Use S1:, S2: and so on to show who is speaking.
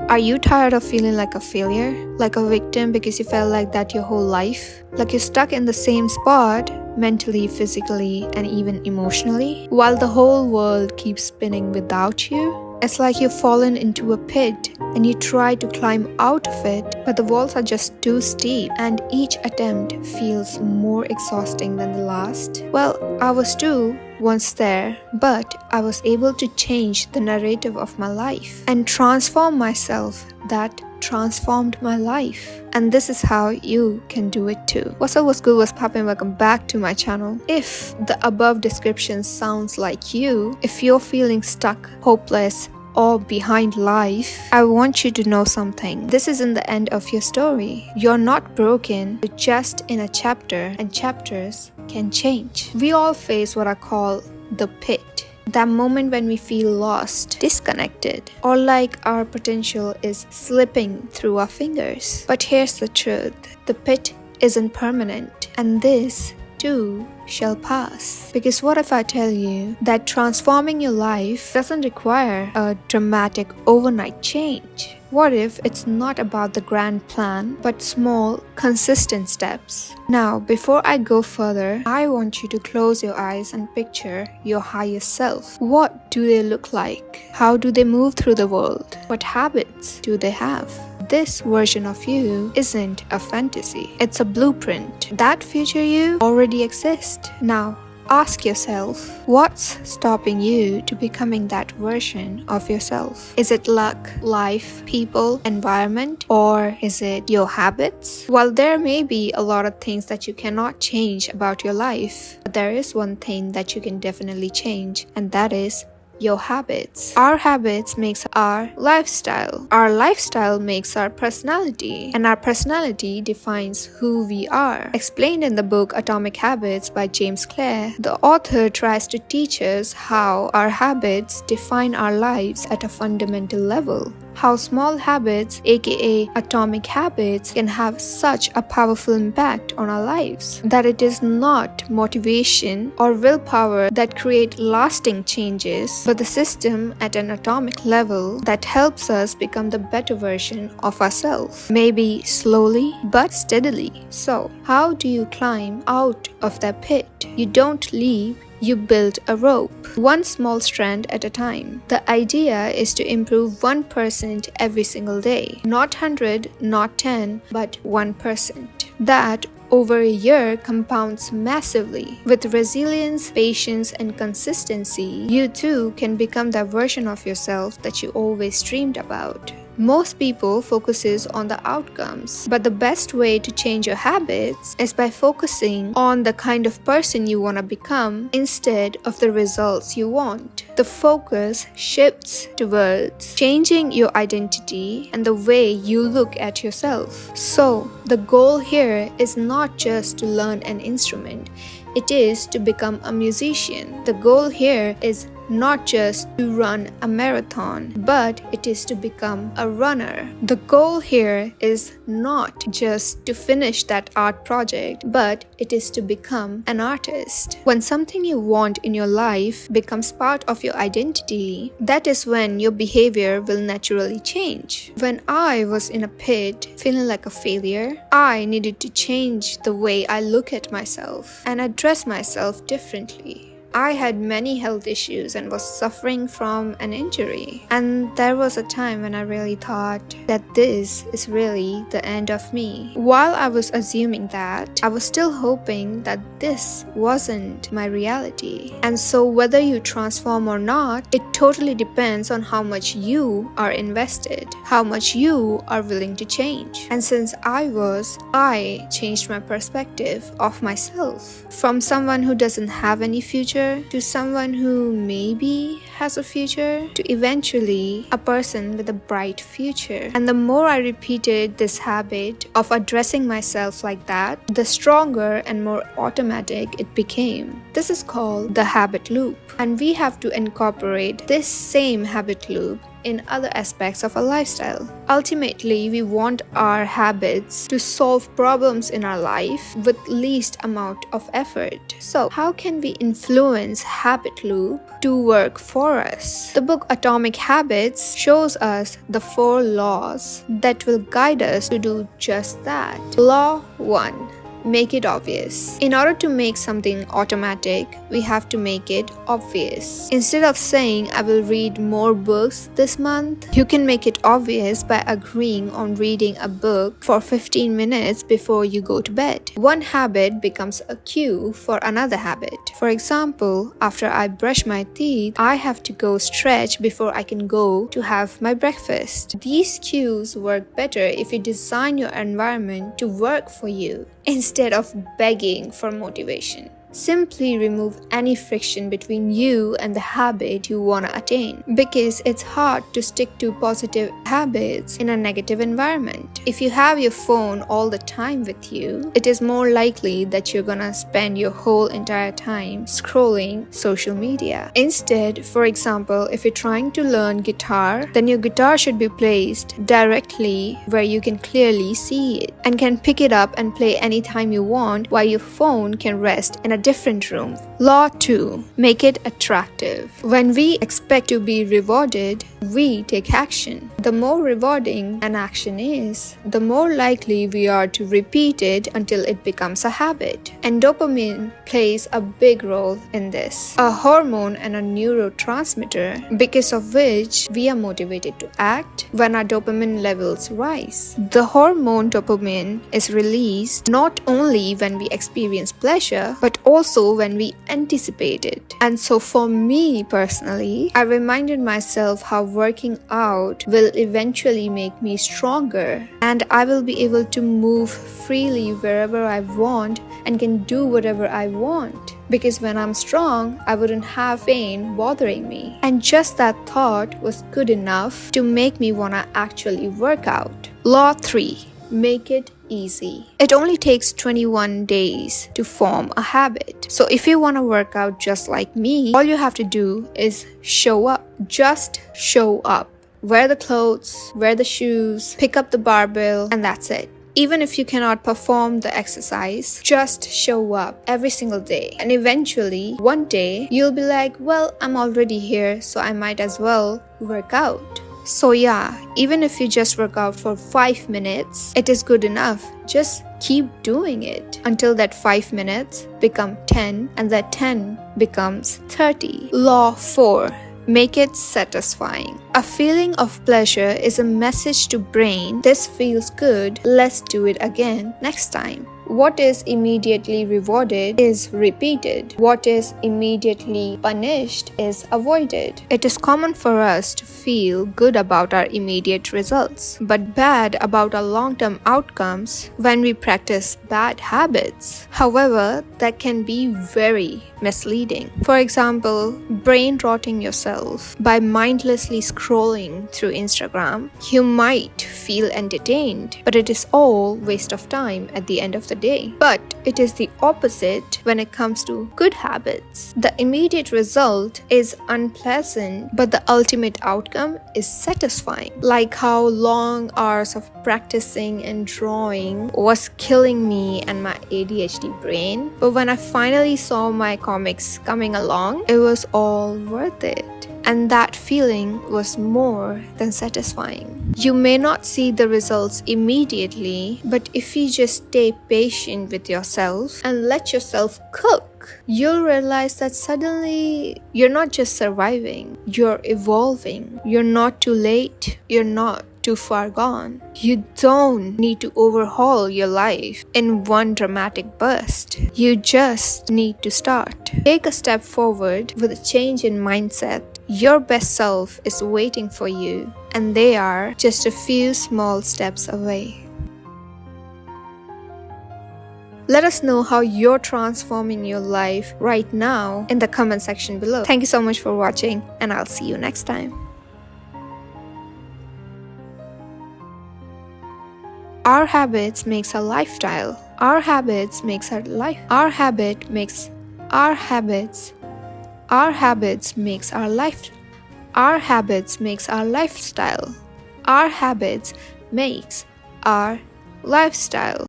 S1: Are you tired of feeling like a failure? Like a victim because you felt like that your whole life? Like you're stuck in the same spot, mentally, physically, and even emotionally, while the whole world keeps spinning without you? It's like you've fallen into a pit and you try to climb out of it, but the walls are just too steep and each attempt feels more exhausting than the last. Well, I was too once there, but I was able to change the narrative of my life and transform myself. That transformed my life, and this is how you can do it too. What's up, what's good, what's poppin'? Welcome back to my channel. If the above description sounds like you, if you're feeling stuck, hopeless, or behind life, I want you to know something. This isn't the end of your story. You're not broken, you're just in a chapter, and chapters can change. We all face what I call the pit. That moment when we feel lost, disconnected, or like our potential is slipping through our fingers. But here's the truth. The pit isn't permanent, and this too shall pass. Because what if I tell you that transforming your life doesn't require a dramatic overnight change? What if it's not about the grand plan, but small, consistent steps? Now, before I go further, I want you to close your eyes and picture your higher self. What do they look like? How do they move through the world? What habits do they have? This version of you isn't a fantasy, it's a blueprint. That future you already exists. Now, ask yourself, what's stopping you to becoming that version of yourself? Is it luck, life, people, environment, or is it your habits? While there may be a lot of things that you cannot change about your life, but there is one thing that you can definitely change, and that is your habits. Our habits makes our lifestyle. Our lifestyle makes our personality, and our personality defines who we are. Explained in the book Atomic Habits by James Clear, the author tries to teach us how our habits define our lives at a fundamental level. How small habits, aka atomic habits, can have such a powerful impact on our lives. That it is not motivation or willpower that create lasting changes, but the system at an atomic level that helps us become the better version of ourselves. Maybe slowly, but steadily. So, how do you climb out of that pit? You don't leave. You build a rope, one small strand at a time. The idea is to improve 1% every single day. Not 100, not 10, but 1%. That over a year compounds massively. With resilience, patience, and consistency, you too can become that version of yourself that you always dreamed about. Most people focuses on the outcomes, but the best way to change your habits is by focusing on the kind of person you want to become instead of the results you want. The focus shifts towards changing your identity and the way you look at yourself. So, the goal here is not just to learn an instrument, it is to become a musician. The goal here is not just to run a marathon, but it is to become a runner. The goal here is not just to finish that art project, but it is to become an artist. When something you want in your life becomes part of your identity, that is when your behavior will naturally change. When I was in a pit, feeling like a failure, I needed to change the way I look at myself and address myself differently. I had many health issues and was suffering from an injury. And there was a time when I really thought that this is really the end of me. While I was assuming that, I was still hoping that this wasn't my reality. And so whether you transform or not, it totally depends on how much you are invested, how much you are willing to change. And since I changed my perspective of myself. From someone who doesn't have any future to someone who maybe has a future to eventually a person with a bright future. And the more I repeated this habit of addressing myself like that, the stronger and more automatic it became. This is called the habit loop. And we have to incorporate this same habit loop in other aspects of our lifestyle. Ultimately, we want our habits to solve problems in our life with least amount of effort. So, how can we influence habit loop to work for us? The book Atomic Habits shows us the 4 laws that will guide us to do just that. Law 1. Make it obvious. In order to make something automatic, we have to make it obvious. Instead of saying, I will read more books this month, you can make it obvious by agreeing on reading a book for 15 minutes before you go to bed. One habit becomes a cue for another habit. For example, after I brush my teeth, I have to go stretch before I can go to have my breakfast. These cues work better if you design your environment to work for you, instead of begging for motivation. Simply remove any friction between you and the habit you want to attain, because it's hard to stick to positive habits in a negative environment. If you have your phone all the time with you, it is more likely that you're gonna spend your whole entire time scrolling social media. Instead, for example, if you're trying to learn guitar, then your guitar should be placed directly where you can clearly see it and can pick it up and play anytime you want, while your phone can rest in a different room. Law 2. Make it attractive. When we expect to be rewarded, we take action. The more rewarding an action is, the more likely we are to repeat it until it becomes a habit. And dopamine plays a big role in this, a hormone and a neurotransmitter because of which we are motivated to act when our dopamine levels rise. The hormone dopamine is released not only when we experience pleasure, but also when we anticipate it. And so for me personally, I reminded myself how working out will eventually make me stronger, and I will be able to move freely wherever I want and can do whatever I want. Because when I'm strong, I wouldn't have pain bothering me. And just that thought was good enough to make me wanna actually work out. Law 3. Make it easy. It only takes 21 days to form a habit. So if you want to work out just like me, all you have to do is show up. Just show up. Wear the clothes, wear the shoes, pick up the barbell, and that's it. Even if you cannot perform the exercise, just show up every single day. And eventually, one day, you'll be like, well, I'm already here, so I might as well work out. So yeah, even if you just work out for 5 minutes, it is good enough. Just keep doing it until that 5 minutes become 10 and that 10 becomes 30. Law 4. Make it satisfying. A feeling of pleasure is a message to brain, this feels good, let's do it again next time. What is immediately rewarded is repeated. What is immediately punished is avoided. It is common for us to feel good about our immediate results, but bad about our long-term outcomes when we practice bad habits. However, that can be very misleading. For example, brain rotting yourself by mindlessly scrolling through Instagram. You might feel entertained, but it is all waste of time at the end of the day. But it is the opposite when it comes to good habits. The immediate result is unpleasant, but the ultimate outcome is satisfying. Like how long hours of practicing and drawing was killing me and my ADHD brain. But when I finally saw my comics coming along, it was all worth it. And that feeling was more than satisfying. You may not see the results immediately, but if you just stay patient with yourself and let yourself cook, you'll realize that suddenly you're not just surviving, you're evolving. You're not too late, you're not too far gone. You don't need to overhaul your life in one dramatic burst. You just need to start. Take a step forward with a change in mindset. Your best self is waiting for you, and they are just a few small steps away. Let us know how you're transforming your life right now in the comment section below. Thank you so much for watching, and I'll see you next time. Our habits makes our lifestyle. Our habits makes our life. Our habits makes our life. Our habits makes our lifestyle. Our habits makes our lifestyle.